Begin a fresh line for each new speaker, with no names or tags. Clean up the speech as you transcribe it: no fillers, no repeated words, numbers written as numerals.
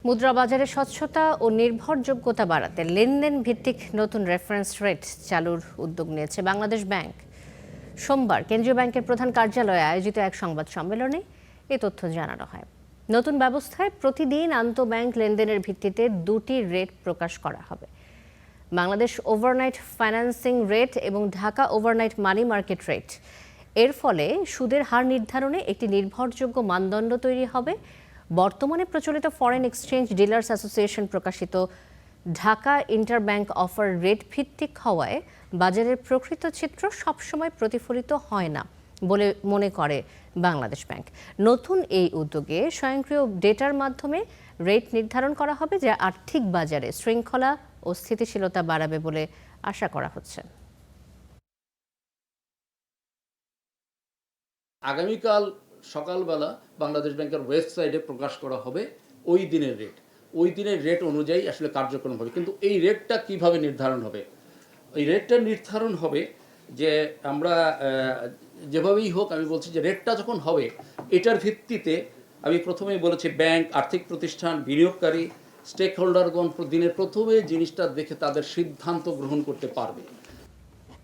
মুদ্রা বাজারে স্বচ্ছতা ও নির্ভরযোগ্যতা বাড়াতে লেনদেন ভিত্তিক নতুন রেফারেন্স রেট চালুর উদ্যোগ নিয়েছে বাংলাদেশ ব্যাংক। সোমবার কেন্দ্রীয় ব্যাংকের প্রধান কার্যালয়ে আয়োজিত এক সংবাদ সম্মেলনে এ তথ্য জানানো হয়। নতুন ব্যবস্থায় প্রতিদিন আন্তঃব্যাংক লেনদেনের ভিত্তিতে দুটি রেট প্রকাশ করা হবে। বাংলাদেশ ওভারনাইট ফাইন্যান্সিং রেট এবং Dhaka overnight money market rate. এর ফলে সুদের হার নির্ধারণে একটি নির্ভরযোগ্য মানদণ্ড তৈরি হবে। বর্তমানে প্রচলিত ফরেন এক্সচেঞ্জ ডিলার্স অ্যাসোসিয়েশন প্রকাশিত ঢাকা ইন্টারব্যাংক অফার রেট ভিত্তিক হওয়ায় বাজারের প্রকৃত চিত্র সবসময় প্রতিফলিত হয় না বলে মনে করে বাংলাদেশ ব্যাংক। নতুন এই উদ্যোগে স্বয়ংক্রিয় ডেটার মাধ্যমে রেট নির্ধারণ করা হবে, যা আর্থিক বাজারে শৃঙ্খলা ও স্থিতিশীলতা বাড়াবে বলে আশা করা হচ্ছে।
আগামীকাল সকালবেলা বাংলাদেশ ব্যাংকের ওয়েবসাইটে প্রকাশ করা হবে ওই দিনের রেট অনুযায়ী আসলে কার্যক্রম হবে। কিন্তু এই রেটটা কিভাবে নির্ধারণ হবে? এই রেটটা নির্ধারণ হবে যে আমরা যেভাবেই হোক, আমি বলছি যে রেটটা যখন হবে এটার ভিত্তিতে আমি প্রথমেই বলেছি ব্যাংক, আর্থিক প্রতিষ্ঠান, বিনিয়োগকারী, স্টেক হোল্ডারগণ দিনের প্রথমে জিনিসটা দেখে তাদের সিদ্ধান্ত গ্রহণ করতে পারবে।